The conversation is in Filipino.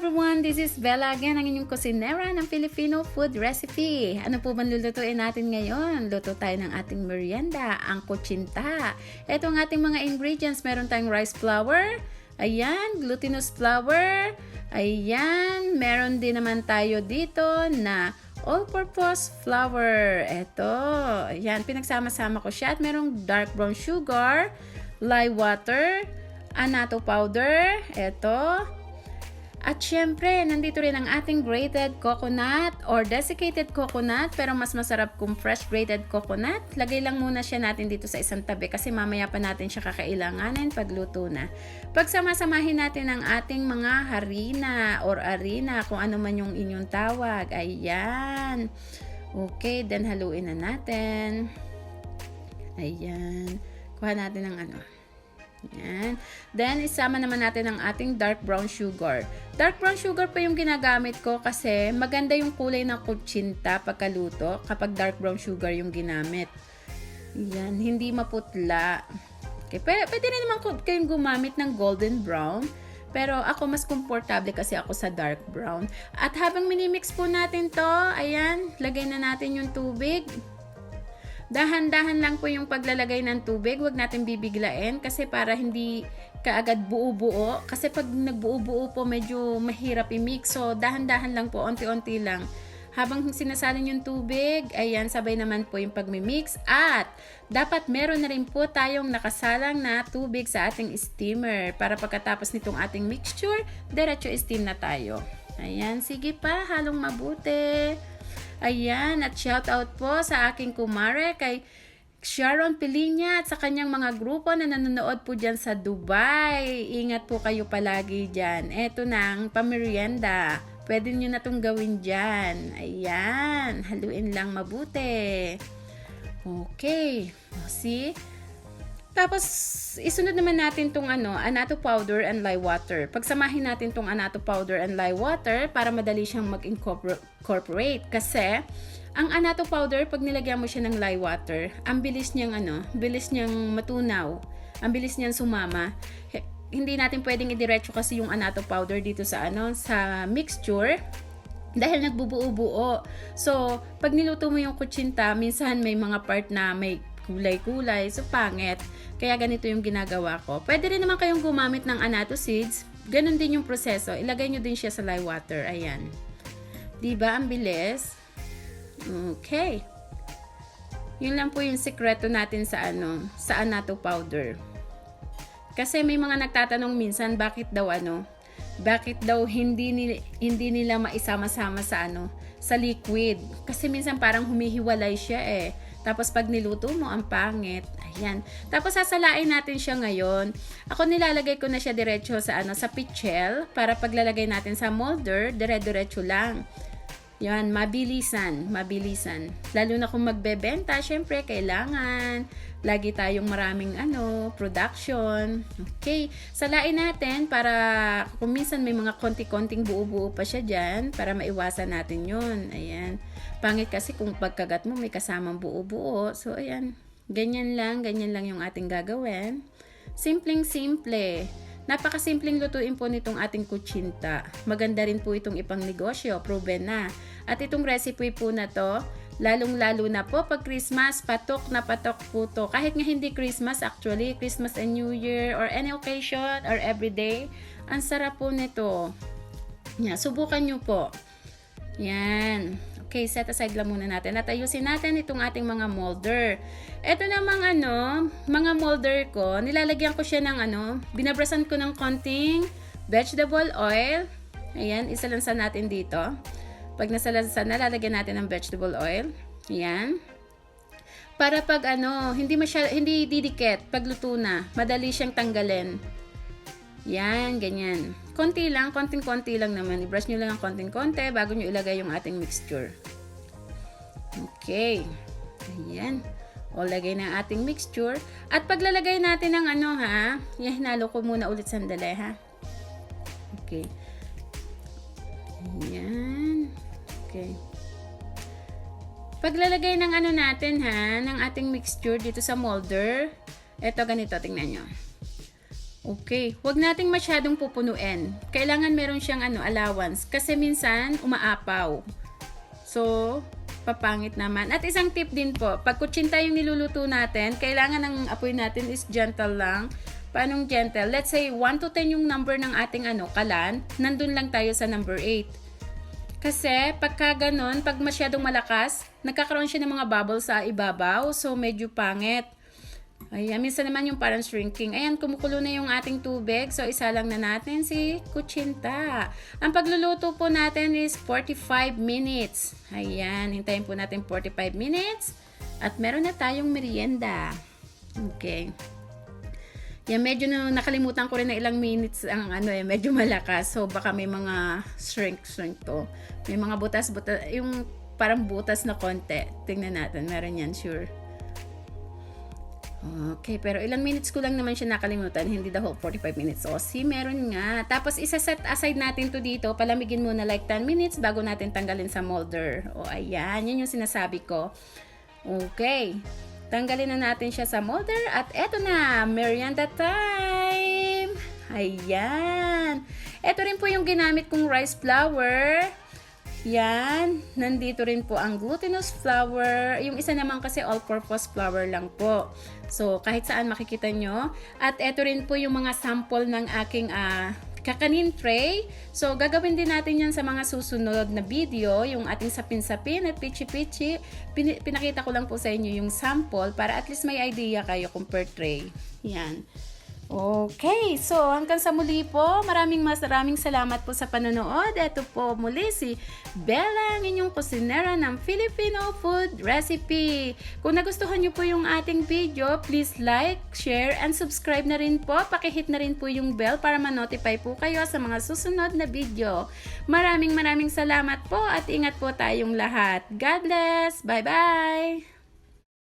everyone! This is Bella again, ang inyong kusinera ng Filipino food recipe. Ano po bang lulutuin natin ngayon? Luto tayo ng ating merienda, ang kutsinta. Ito ang ating mga ingredients. Meron tayong rice flour, ayan, glutinous flour, ayan, meron din naman tayo dito na all-purpose flour. Ito, ayan, pinagsama-sama ko siya. At merong dark brown sugar, lye water, annato powder, ito. At syempre, nandito rin ang ating grated coconut or desiccated coconut, pero mas masarap kung fresh grated coconut. Lagay lang muna siya natin dito sa isang tabi kasi mamaya pa natin siya kakailanganin pagluto na. Pagsamasamahin natin ang ating mga harina or arena, kung ano man yung inyong tawag. Ayan. Okay, then haluin na natin. Ayan. Kuha natin ng ano. Yan. Then, isama naman natin ang ating dark brown sugar. Dark brown sugar pa yung ginagamit ko kasi maganda yung kulay ng kutsinta pagkaluto kapag dark brown sugar yung ginamit. Yan. Hindi maputla. Okay. Pwede rin naman kayong gumamit ng golden brown. Pero ako mas komportable kasi ako sa dark brown. At habang minimix po natin to, ayan, lagay na natin yung tubig. Dahan-dahan lang po yung paglalagay ng tubig. Huwag natin bibiglain kasi para hindi kaagad buo-buo. Kasi pag nagbuo-buo po, medyo mahirap i-mix. So, dahan-dahan lang po, onti-onti lang. Habang sinasalin yung tubig, ayan, sabay naman po yung pagmimix. At dapat meron na rin po tayong nakasalang na tubig sa ating steamer. Para pagkatapos nitong ating mixture, diretso steam na tayo. Ayan, sige pa, halong mabuti. Ayan, at shout out po sa aking kumare kay Sharon Pilinya at sa kanyang mga grupo na nanonood po dyan sa Dubai. Ingat po kayo palagi dyan. Eto na ang pamerienda. Pwede nyo na itong gawin dyan. Ayan, haluin lang mabuti. Okay, see? Tapos, isunod naman natin itong annato powder and lye water. Pagsamahin natin itong annato powder and lye water para madali siyang mag-incorporate. Kasi, ang annato powder, pag nilagyan mo siya ng lye water, ang bilis niyang bilis niyang matunaw. Ang bilis niyang sumama. Hindi natin pwedeng idiretso kasi yung annato powder dito sa sa mixture. Dahil nagbubuo-buo. So, pag niluto mo yung kutsinta, minsan may mga part na may kulay-kulay, so pangit. Kaya ganito yung ginagawa ko. Pwede rin naman kayong gumamit ng annato seeds. Ganon din yung proseso. Ilagay nyo din siya sa lye water. Ayan. Diba? Ang bilis. Okay. Yun lang po yung sekreto natin sa sa annato powder. Kasi may mga nagtatanong minsan bakit daw hindi nila maisama-sama sa sa liquid. Kasi minsan parang humihiwalay siya eh. Tapos pag niluto mo, ang pangit. Ayan. Tapos sasalain natin siya ngayon. Ako nilalagay ko na siya diretso sa sa pichel para paglalagay natin sa molder, dire-diretso lang. Yan, mabilisan. Lalo na kung magbebenta, syempre kailangan lagi tayong maraming production. Okay. Salain natin para kung minsan may mga konti-konting buo-buo pa siya diyan para maiwasan natin 'yon. Ayan. Pangit kasi kung pagkagat mo may kasamang buo-buo. So ayan. Ganyan lang yung ating gagawin. Simpleng-simple. Napakasimpleng lutuin po nitong ating kutsinta. Maganda rin po itong ipang negosyo, proven na. At itong recipe po na to, lalong-lalo na po pag Christmas, patok na patok po to. Kahit nga hindi Christmas, actually, Christmas and New Year or any occasion or everyday, ang sarap po nito. Yan, subukan nyo po. Yan. Okay, set aside lang muna natin. At ayusin natin itong ating mga molder. Ito namang mga molder ko, nilalagyan ko siya ng binabrasan ko ng konting vegetable oil. Ayan, isalansan natin dito. Pag nasalansan na, lalagyan natin ng vegetable oil. Ayan. Para pag hindi didikit, pag luto na, madali siyang tanggalin. Yan, ganyan. Konti lang, konting-konti lang naman. I-brush nyo lang ang konting-konti bago nyo ilagay yung ating mixture. Okay. Ayan. O, lagay na ang ating mixture. At paglalagay natin ng hinalo ko muna ulit sandali, ha? Okay. Ayan. Okay. Paglalagay ng natin, ng ating mixture dito sa molder, eto ganito, tingnan nyo. Okay, huwag nating masyadong pupunuin. Kailangan meron siyang allowance kasi minsan umaapaw. So, papangit naman. At isang tip din po, pag kutsinta yung niluluto natin, kailangan ng apoy natin is gentle lang. Paanong gentle? Let's say 1 to 10 yung number ng ating kalan, nandun lang tayo sa number 8. Kasi pagka ganon, pag masyadong malakas, nagkakaroon siya ng mga bubbles sa ibabaw, so medyo pangit. Ayan, minsan naman yung parang shrinking. Ayan, kumukulo na yung ating tubig. So, isa lang na natin si kutsinta. Ang pagluluto po natin is 45 minutes. Ayan, hintayin po natin 45 minutes. At meron na tayong merienda. Okay. Yan, medyo nakalimutan ko rin na ilang minutes ang medyo malakas. So, baka may mga shrink to. May mga butas-butas, yung parang butas na konti. Tingnan natin, meron yan, sure. Okay, pero ilang minutes ko lang naman siya nakalimutan, hindi the whole 45 minutes. O, meron nga. Tapos, isa-set aside natin to dito, palamigin muna like 10 minutes bago natin tanggalin sa molder. O, ayan, yun yung sinasabi ko. Okay, tanggalin na natin siya sa molder at eto na, merienda time! Ayan! Eto rin po yung ginamit kong rice flour. Yan, nandito rin po ang glutinous flour. Yung isa naman kasi all-purpose flour lang po. So, kahit saan makikita nyo. At eto rin po yung mga sample ng aking kakanin tray. So, gagawin din natin yan sa mga susunod na video. Yung ating sapin-sapin at pichi-pichi. Pinakita ko lang po sa inyo yung sample para at least may idea kayo kung per tray. Yan. Okay, so hanggang sa muli po, maraming salamat po sa panonood. Ito po muli si Bella, ang inyong kusinera ng Filipino food recipe. Kung nagustuhan nyo po yung ating video, please like, share, and subscribe na rin po. Pakihit na rin po yung bell para ma-notify po kayo sa mga susunod na video. Maraming salamat po at ingat po tayong lahat. God bless! Bye-bye!